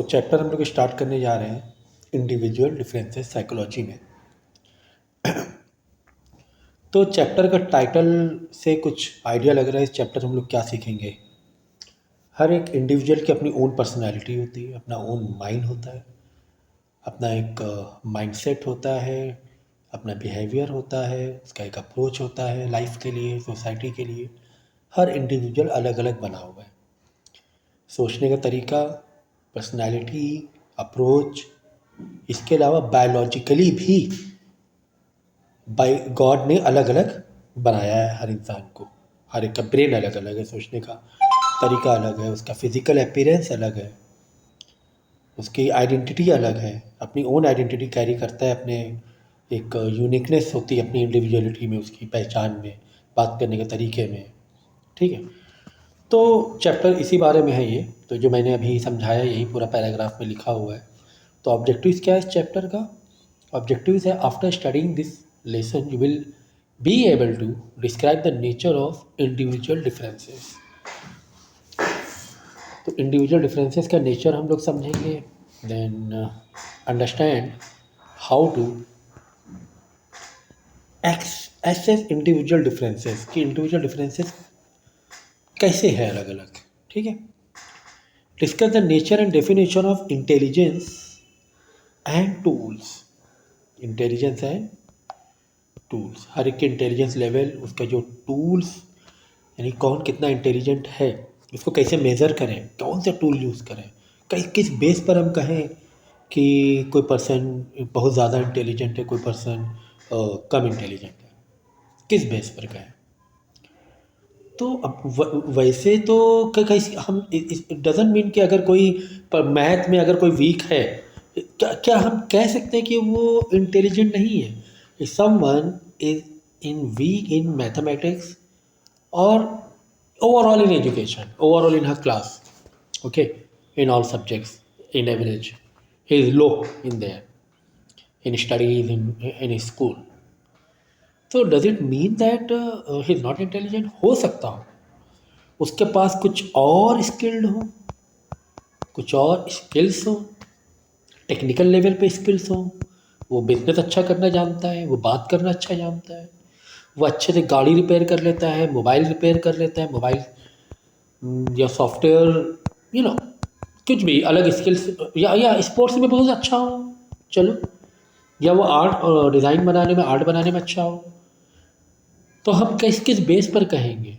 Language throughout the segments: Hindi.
चैप्टर हम लोग स्टार्ट करने जा रहे हैं इंडिविजुअल डिफरेंसेस साइकोलॉजी में। तो चैप्टर का टाइटल से कुछ आइडिया लग रहा है इस चैप्टर हम लोग क्या सीखेंगे। हर एक इंडिविजुअल की अपनी ओन पर्सनैलिटी होती है, अपना ओन माइंड होता है, अपना एक माइंडसेट होता है, अपना बिहेवियर होता है, उसका एक अप्रोच होता है लाइफ के लिए, सोसाइटी के लिए। हर इंडिविजुअल अलग अलग बना हुआ है, सोचने का तरीका, पर्सनैलिटी, अप्रोच। इसके अलावा बायोलॉजिकली भी बाई गॉड ने अलग अलग बनाया है हर इंसान को। हर एक का ब्रेन अलग अलग है, सोचने का तरीका अलग है, उसका फिजिकल अपीयरेंस अलग है, उसकी आइडेंटिटी अलग है, अपनी ओन आइडेंटिटी कैरी करता है, अपने एक यूनिकनेस होती है अपनी इंडिविजुअलिटी में, उसकी पहचान में, बात करने के तरीके में। ठीक है, तो चैप्टर इसी बारे में है ये। तो जो मैंने अभी समझाया यही पूरा पैराग्राफ में लिखा हुआ है। तो ऑब्जेक्टिव्स क्या है इस चैप्टर का? ऑब्जेक्टिव्स है, after studying this lesson you will be able to describe the nature of individual differences. तो इंडिविजुअल डिफरेंसेस का नेचर हम लोग समझेंगे, then understand how to assess individual differences, कि इंडिविजुअल डिफरेंसेस कैसे हैं अलग अलग। ठीक है, discuss the nature and definition of intelligence and tools. Intelligence and tools, हर एक के इंटेलिजेंस लेवल, उसका जो टूल्स, यानी कौन कितना इंटेलिजेंट है, इसको कैसे मेज़र करें, कौन सा टूल यूज़ करें, किस बेस पर हम कहें कि कोई पर्सन बहुत ज़्यादा इंटेलिजेंट है, कोई पर्सन कम इंटेलिजेंट है, किस बेस पर कहें। तो अब वैसे तो कैसे हम, इट डजेंट मीन कि अगर कोई मैथ में अगर कोई वीक है, क्या हम कह सकते हैं कि वो इंटेलिजेंट नहीं है? Someone is in weak in mathematics और overall in education, overall in her class, okay, in all subjects, in average he is low in there, in studies, in his school. So does it mean that he is not intelligent? हो सकता हो उसके पास कुछ और स्किल्ड हो, कुछ और स्किल्स हो, टेक्निकल लेवल पे स्किल्स हो, वो बिजनेस अच्छा करना जानता है, वो बात करना अच्छा जानता है, वो अच्छे से गाड़ी रिपेयर कर लेता है, मोबाइल रिपेयर कर लेता है, मोबाइल या सॉफ्टवेयर, यू नो, कुछ भी अलग स्किल्स, या स्पोर्ट्स में बहुत अच्छा हो, चलो, या वो आर्ट डिज़ाइन बनाने में, आर्ट बनाने में अच्छा हो। तो हम किस किस बेस पर कहेंगे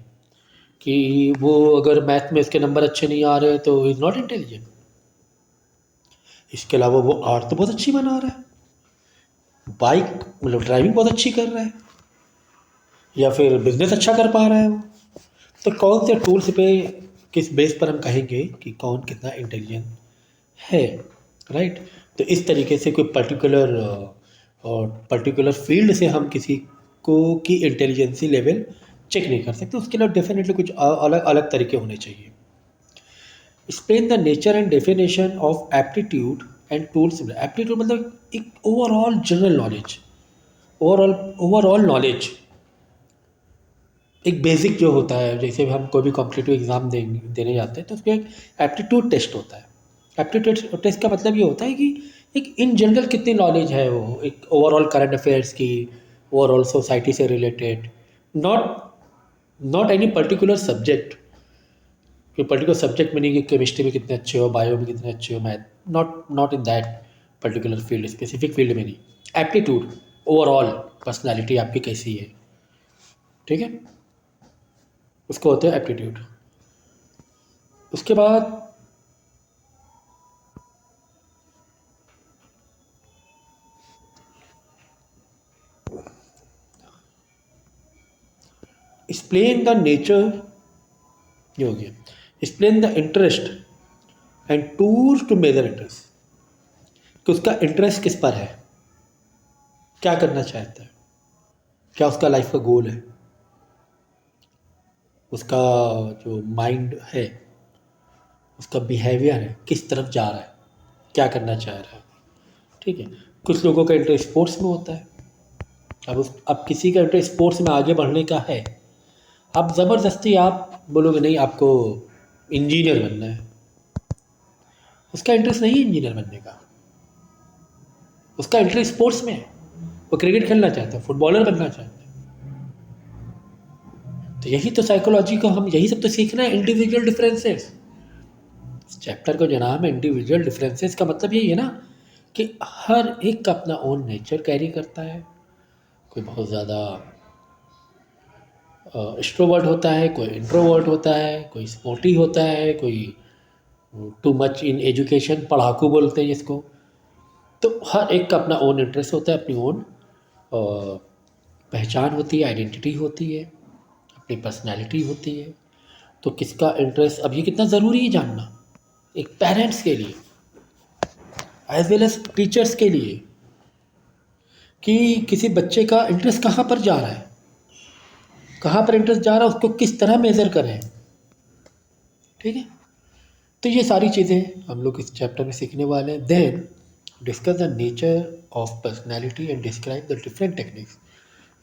कि वो अगर मैथ में इसके नंबर अच्छे नहीं आ रहे तो इज़ नॉट इंटेलिजेंट? इसके अलावा वो आर्ट तो बहुत अच्छी बना रहा है, बाइक मतलब ड्राइविंग बहुत अच्छी कर रहा है, या फिर बिजनेस अच्छा कर पा रहा है वो। तो कौन से टूल्स पे, किस बेस पर हम कहेंगे कि कौन कितना इंटेलिजेंट है, राइट? तो इस तरीके से कोई पर्टिकुलर और पर्टिकुलर फील्ड से हम किसी को की इंटेलिजेंसी लेवल चेक नहीं कर सकते। उसके लिए डेफिनेटली कुछ अलग अलग तरीके होने चाहिए। Explain the nature and definition of aptitude and tools. Aptitude मतलब एक overall general knowledge, overall knowledge, एक बेसिक जो होता है। जैसे हम कोई भी कॉम्पिटिटिव एग्ज़ाम देने जाते हैं तो उसमें एक एप्टीट्यूड टेस्ट होता है। एप्टीट्यूड टेस्ट का मतलब ये होता है कि एक इन जनरल कितनी नॉलेज है वो, एक ओवरऑल करंट अफेयर्स की, ओवरऑल सोसाइटी से related, not not any particular subject. कोई पर्टिकुलर सब्जेक्ट में नहीं कि केमिस्ट्री में कितने अच्छे हो, बायो में कितने अच्छे हो, math, not in that particular field, specific field में नहीं। एप्टीट्यूड, ओवरऑल पर्सनैलिटी आपकी कैसी है, ठीक है, उसको होता है एप्टीट्यूड। उसके बाद एक्सप्लेन द नेचर, ये हो गया। Explain the interest and tools to measure interest, कि उसका इंटरेस्ट किस पर है, क्या करना चाहता है, क्या उसका लाइफ का गोल है, उसका जो माइंड है, उसका बिहेवियर है, किस तरफ जा रहा है, क्या करना चाह रहा है। ठीक है, कुछ लोगों का इंटरेस्ट स्पोर्ट्स में होता है। अब किसी का इंटरेस्ट स्पोर्ट्स में आगे बढ़ने का है, अब ज़बरदस्ती आप बोलोगे नहीं आपको इंजीनियर बनना है, उसका इंटरेस्ट नहीं है इंजीनियर बनने का, उसका इंटरेस्ट स्पोर्ट्स में है, वो क्रिकेट खेलना चाहता है, फुटबॉलर बनना चाहता है। तो यही तो साइकोलॉजी को हम यही सब तो सीखना है, इंडिविजुअल डिफरेंसेस। चैप्टर का जो नाम है इंडिविजुअल डिफरेंसेस का मतलब यही है ना कि हर एक का अपना ओन नेचर कैरी करता है। कोई बहुत ज़्यादा एक्सट्रोवर्ट होता है, कोई इंट्रोवर्ट होता है, कोई स्पोर्टी होता है, कोई टू मच इन एजुकेशन, पढ़ाकू बोलते हैं जिसको। तो हर एक का अपना ओन इंटरेस्ट होता है, अपनी ओन पहचान होती है, आइडेंटिटी होती है, अपनी पर्सनैलिटी होती है। तो किसका इंटरेस्ट, अब ये कितना ज़रूरी है जानना एक पेरेंट्स के लिए एज वेल एज टीचर्स के लिए, कि किसी बच्चे का इंटरेस्ट कहाँ पर जा रहा है, कहाँ पर इंटरेस्ट जा रहा है, उसको किस तरह मेज़र करें। ठीक है, तो ये सारी चीज़ें हम लोग इस चैप्टर में सीखने वाले हैं। Then discuss the nature of personality and describe the different techniques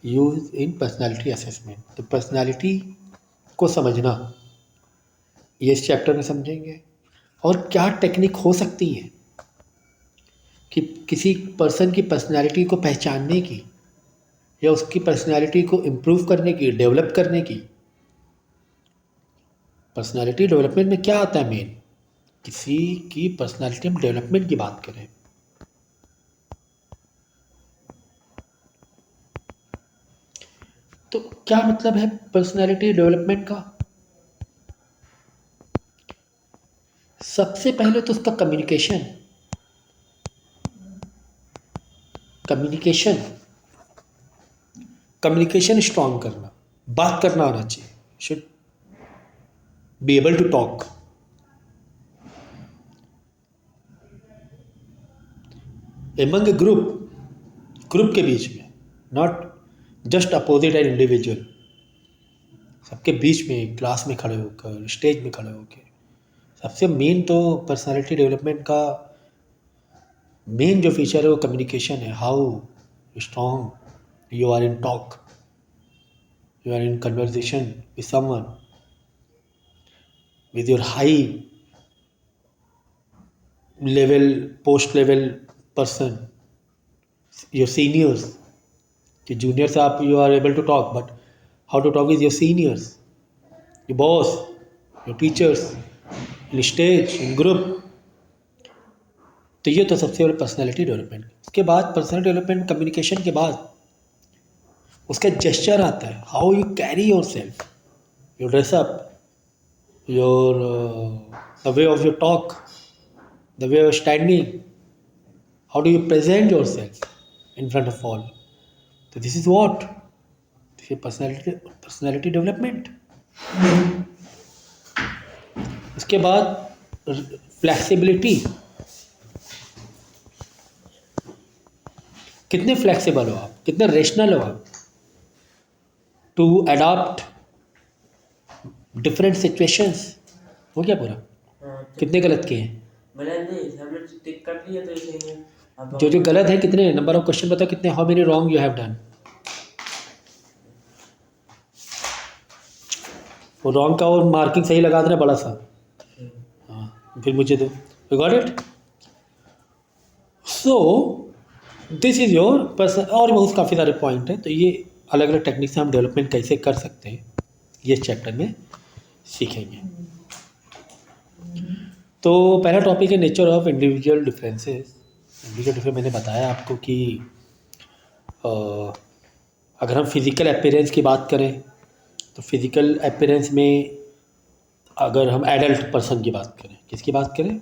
use in personality assessment. तो पर्सनैलिटी को समझना ये इस चैप्टर में समझेंगे, और क्या टेक्निक हो सकती हैं कि किसी पर्सन की पर्सनैलिटी को पहचानने की या उसकी पर्सनैलिटी को इम्प्रूव करने की, डेवलप करने की। पर्सनैलिटी डेवलपमेंट में क्या आता है मेन, किसी की पर्सनैलिटी हम डेवलपमेंट की बात करें तो क्या मतलब है पर्सनैलिटी डेवलपमेंट का। सबसे पहले तो उसका कम्युनिकेशन, कम्युनिकेशन कम्युनिकेशन स्ट्रांग करना, बात करना आना चाहिए, should be able to talk. Among a group के बीच में, not just opposite an individual, सबके बीच में, क्लास में खड़े होकर, स्टेज में खड़े होकर। सबसे मेन तो पर्सनालिटी डेवलपमेंट का मेन जो फीचर है वो कम्युनिकेशन है। How strong you are in talk, you are in conversation with someone, with your high level, post level person, your seniors. कि जूनियर से आप you are able to talk, but how to talk with your seniors, your boss, your teachers, in stage, in group. तो ये तो सबसे बड़ा पर्सनालिटी डेवलपमेंट। उसके बाद पर्सनालिटी डेवलपमेंट कम्युनिकेशन के बाद उसका जेस्चर आता है, how you carry yourself, your dress up, your the way of your talk, the way of standing, how do you present yourself in front of all. तो this is what, this is personality development. उसके बाद फ्लैक्सिबिलिटी, कितने फ्लैक्सिबल हो आप, कितने रेशनल हो आप टू अडॉप्ट डिफरेंट सिचुएशंस। हो गया पूरा, हाँ, कितने गलत किए हैं, गलत नहीं, सबने टिक कर लिया तो इसे में अब जो जो गलत है कितने, नंबर ऑफ क्वेश्चन बताओ कितने, how many wrong you have done. वो रॉन्ग का और मार्किंग सही लगा देना बड़ा सा। हाँ फिर मुझे दो, you got it. So this is your person, और बहुत काफ़ी सारे पॉइंट हैं। तो ये अलग अलग टेक्निक से हम डेवलपमेंट कैसे कर सकते हैं ये इस चैप्टर में सीखेंगे। तो पहला टॉपिक है nature of individual differences. Individual difference मैंने बताया आपको कि अ, अगर हम फिज़िकल अपीयरेंस की बात करें तो फिज़िकल अपीयरेंस में अगर हम एडल्ट पर्सन की बात करें, किसकी बात करें,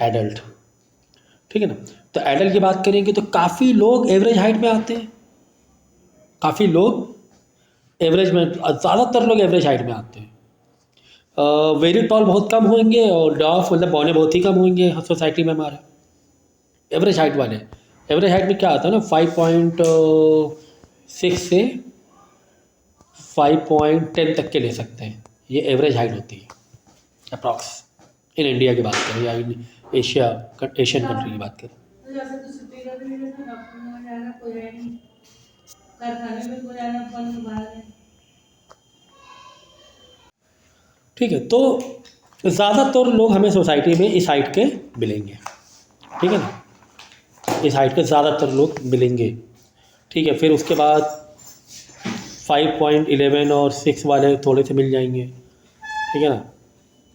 एडल्ट, ठीक है ना। तो एडल्ट की बात करेंगे तो काफ़ी लोग एवरेज हाइट में आते हैं, काफ़ी लोग एवरेज में, ज़्यादातर लोग एवरेज हाइट में आते हैं। वेरी टॉल बहुत कम होंगे, और डॉफ मतलब बौने बहुत ही कम होंगे सोसाइटी में हमारे। एवरेज हाइट वाले, एवरेज हाइट में क्या आता है ना, 5.6 से 5.10 तक के ले सकते हैं, ये एवरेज हाइट होती है अप्रॉक्स, इन इंडिया की बात करें या इन एशियन कंट्री की बात करें। ठीक है, तो ज़्यादातर लोग हमें सोसाइटी में इस हाइट के मिलेंगे, ठीक है ना, इस हाइट के ज़्यादातर लोग मिलेंगे, ठीक है। फिर उसके बाद 5.11 और 6 वाले थोड़े से मिल जाएंगे, ठीक है ना।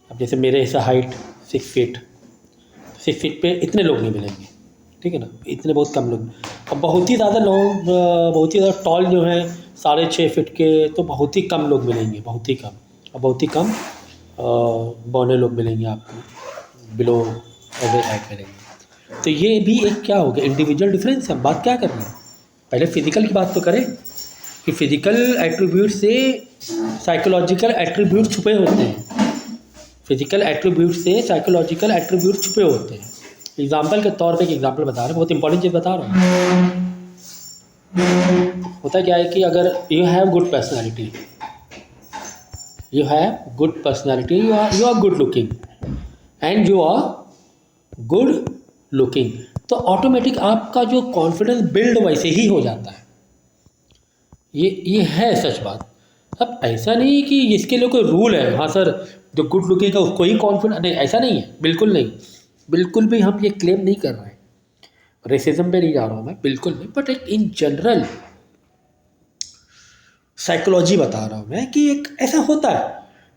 अब जैसे मेरे ऐसा हाइट 6 फीट, 6 फीट पे इतने लोग नहीं मिलेंगे, ठीक है ना, इतने बहुत कम लोग। अब बहुत ही ज़्यादा लोग बहुत ही ज़्यादा टॉल जो हैं 6.5 फीट के, तो बहुत ही कम लोग मिलेंगे, बहुत ही कम, और बहुत ही कम बौने लोग मिलेंगे आपको, बिलो एवरेज हाइट मिलेंगे। तो ये भी एक क्या हो गया, इंडिविजुअल डिफरेंस है। हम बात क्या कर रहे हैं, पहले फिजिकल की बात तो करें कि फिजिकल एट्रीब्यूट से साइकोलॉजिकल एट्रीब्यूट छुपे होते हैं, फिजिकल एट्रीब्यूट से साइकोलॉजिकल एट्रीब्यूट छुपे होते हैं। एग्जाम्पल के तौर पे एक एग्जाम्पल बता रहा हूँ, बहुत इंपॉर्टेंट चीज़ बता रहा हूँ। होता क्या है कि अगर you have good personality, you have good personality, you are good looking and you are good looking, तो ऑटोमेटिक आपका जो कॉन्फिडेंस बिल्ड वैसे ही हो जाता है। ये है सच बात। अब ऐसा नहीं कि इसके लिए कोई रूल है, हाँ सर जो गुड लुकिंग है उसको ही कॉन्फिडेंस, नहीं ऐसा नहीं है, बिल्कुल नहीं, बिल्कुल भी हम ये क्लेम नहीं कर रहे हैं, रेसिज्म पे नहीं जा रहा हूँ मैं, बिल्कुल नहीं, बट एक इन जनरल साइकोलॉजी बता रहा हूँ मैं कि एक ऐसा होता है,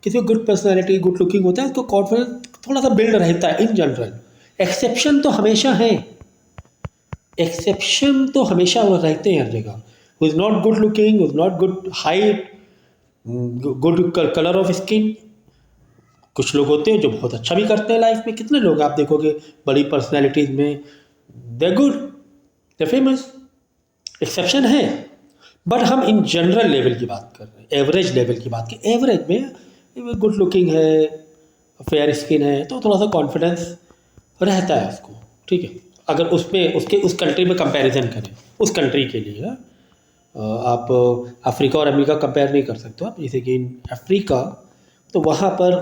किसी को गुड पर्सनैलिटी गुड लुकिंग होता है उसको कॉन्फिडेंस थोड़ा सा बिल्ड रहता है इन जनरल। एक्सेप्शन तो हमेशा है, एक्सेप्शन तो हमेशा वो रहते हैं हर जगह। Who is not good looking, who is not good height, good colour of skin, कुछ लोग होते हैं जो बहुत अच्छा भी करते हैं लाइफ में, कितने लोग आप देखोगे बड़ी पर्सनैलिटीज़ में, दे गुड, दे फेमस, एक्सेप्शन है। बट हम इन जनरल लेवल की बात कर रहे हैं, एवरेज लेवल की बात की, एवरेज में गुड लुकिंग है, फेयर स्किन है, तो थोड़ा सा कॉन्फिडेंस रहता है उसको, ठीक है। अगर उसमें उसके उस कंट्री में कंपैरिजन करें, उस कंट्री के लिए आप अफ्रीका और अमेरिका कंपेयर नहीं कर सकते आप, जैसे कि इन अफ्रीका तो वहाँ पर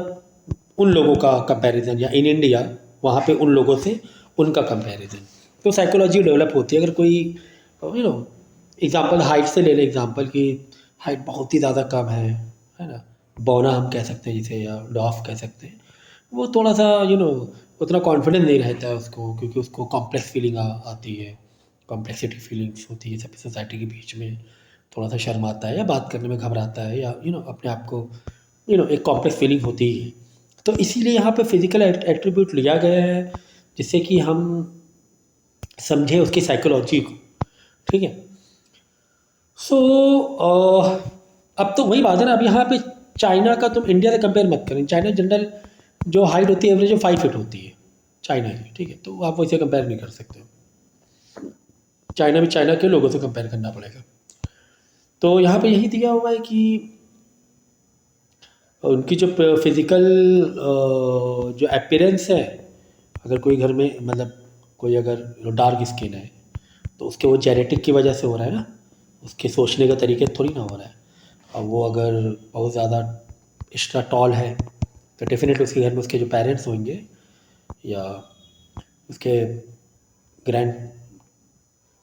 उन लोगों का कंपैरिजन, या इन इंडिया वहाँ पे उन लोगों से उनका कंपैरिजन, तो साइकोलॉजी डेवलप होती है। अगर कोई यू नो एग्जांपल हाइट से ले लें, एग्जांपल की हाइट बहुत ही ज़्यादा कम है ना, बौना हम कह सकते हैं जिसे, या डॉफ कह सकते हैं, वो थोड़ा सा उतना कॉन्फिडेंस नहीं रहता है उसको, क्योंकि उसको कॉम्प्लेक्स फीलिंग आती है, कॉम्प्लेक्सिटी फीलिंग्स होती है सब सोसाइटी के बीच में, थोड़ा सा शर्माता है या बात करने में घबराता है, या अपने आप को एक कॉम्प्लेक्स फीलिंग होती ही है। तो इसीलिए यहाँ पे फिजिकल एट्रीब्यूट लिया गया है जिससे कि हम समझें उसकी साइकोलॉजी को, ठीक है। सो अब तो वही बात है ना, अब यहाँ पे चाइना का तुम इंडिया से कंपेयर मत करें, चाइना जनरल जो हाइट होती है एवरेज 5 फीट होती है चाइना की, ठीक है, तो आप वैसे कंपेयर नहीं कर सकते, चाइना में चाइना के लोगों से कंपेयर करना पड़ेगा। तो यहाँ पे यही दिया हुआ है कि उनकी जो फिज़िकल जो अपीयरेंस है, अगर कोई घर में मतलब कोई अगर डार्क स्किन है तो उसके वो जेनेटिक की वजह से हो रहा है ना, उसके सोचने का तरीके थोड़ी ना हो रहा है। और वो अगर बहुत ज़्यादा एक्स्ट्रा टॉल है तो डेफिनेटली उसके घर में उसके जो पेरेंट्स होंगे या उसके ग्रैंड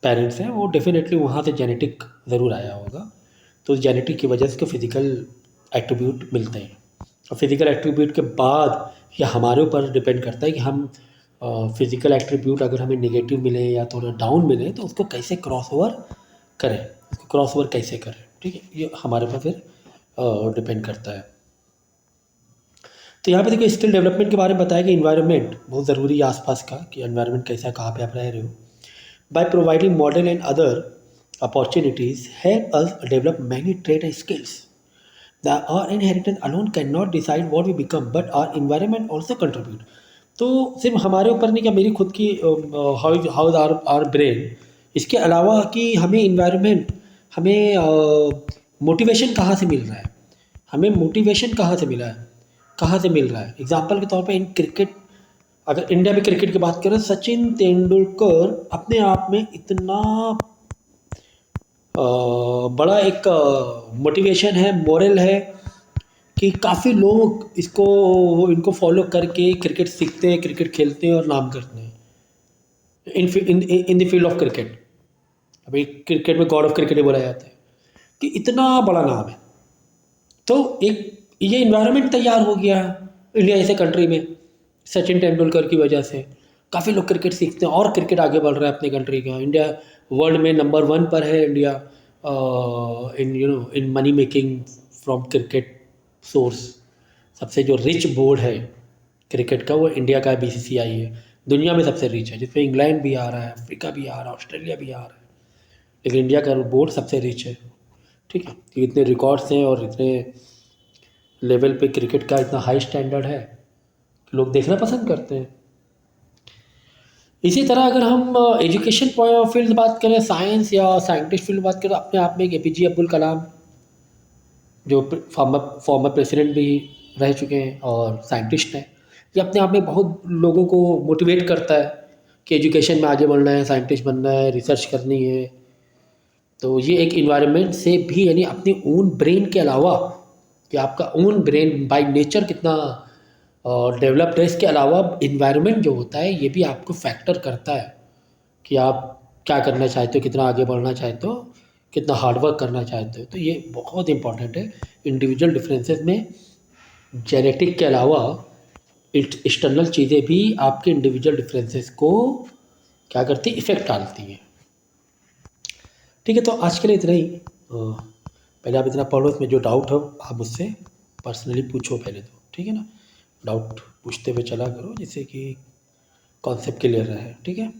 पेरेंट्स हैं, वो डेफिनेटली वहाँ से जेनेटिक ज़रूर आया होगा, तो उस जेनेटिक की वजह से उसको फिज़िकल एट्रीब्यूट मिलते हैं। और फिज़िकल एट्रीब्यूट के बाद ये हमारे ऊपर डिपेंड करता है कि हम फिज़िकल एट्रीब्यूट अगर हमें नेगेटिव मिले या थोड़ा डाउन मिले तो उसको कैसे क्रॉस ओवर करें, उसको क्रॉस ओवर कैसे करें, ठीक है, ये हमारे ऊपर फिर डिपेंड करता है। तो यहाँ पे देखिए स्किल डेवलपमेंट के बारे में बताया कि इन्वायरमेंट बहुत ज़रूरी है आसपास का, कि एनवायरनमेंट कैसा है, कहाँ पे आप रह रहे हो। By providing model and other opportunities help us develop many trade and skills. Our inheritance alone can not decide what we become, but our environment also contribute. तो सिर्फ हमारे ऊपर नहीं, क्या मेरी खुद की हाउ इज़ आवर ब्रेन, इसके अलावा कि हमें इन्वायरमेंट, हमें मोटिवेशन कहाँ से मिल रहा है, हमें मोटिवेशन कहाँ से मिला है, कहाँ से मिल रहा है। एग्जाम्पल के तौर पे इन क्रिकेट, अगर इंडिया में क्रिकेट की बात करें, सचिन तेंदुलकर अपने आप में इतना बड़ा एक मोटिवेशन है, मोरल है, कि काफ़ी लोग इनको फॉलो करके क्रिकेट सीखते हैं, क्रिकेट खेलते हैं और नाम करते हैं in the field of cricket. अभी क्रिकेट में गॉड ऑफ क्रिकेट ही बोला जाता है कि इतना बड़ा नाम है। तो एक ये इन्वायरमेंट तैयार हो गया, इंडिया जैसे कंट्री में सचिन तेंदुलकर की वजह से काफ़ी लोग क्रिकेट सीखते हैं और क्रिकेट आगे बढ़ रहा है अपने कंट्री का। इंडिया वर्ल्ड में नंबर 1 पर है India, in money making from cricket source. सबसे जो रिच बोर्ड है क्रिकेट का वो इंडिया का बीसीसीआई है, दुनिया में सबसे रिच है, जिसमें इंग्लैंड भी आ रहा है, अफ्रीका भी आ रहा है, ऑस्ट्रेलिया भी आ रहा है, लेकिन इंडिया का बोर्ड सबसे रिच है। ठीक है, कि इतने रिकॉर्ड्स हैं और इतने लेवल पे क्रिकेट का इतना हाई स्टैंडर्ड है कि लोग देखना पसंद करते हैं। इसी तरह अगर हम एजुकेशन फील्ड बात करें, साइंस या साइंटिस्ट फील्ड बात करें, अपने आप में एक एपीजे अब्दुल कलाम जो फॉर्मर प्रेसिडेंट भी रह चुके हैं और साइंटिस्ट हैं, ये अपने आप में बहुत लोगों को मोटिवेट करता है कि एजुकेशन में आगे बढ़ना है, साइंटिस्ट बनना है, रिसर्च करनी है। तो ये एक इन्वायरमेंट से भी, यानी अपनी ओन ब्रेन के अलावा, कि आपका ओन ब्रेन बाय नेचर कितना डेवलप्ड है, इसके अलावा इन्वायरमेंट जो होता है ये भी आपको फैक्टर करता है कि आप क्या करना चाहते हो, कितना आगे बढ़ना चाहते हो, कितना हार्डवर्क करना चाहते हो। तो ये बहुत इंपॉर्टेंट है। इंडिविजुअल डिफरेंसेस में जेनेटिक के अलावा एक्सटर्नल चीज़ें भी आपके इंडिविजुअल डिफरेंसेस को क्या करती, इफ़ेक्ट डालती हैं। ठीक है, तो आज के लिए इतना ही। पहले आप इतना पढ़ो, इसमें जो डाउट हो आप मुझसे पर्सनली पूछो पहले तो, ठीक है ना। डाउट पूछते हुए चला करो जिससे कि कॉन्सेप्ट क्लियर रहे, ठीक है।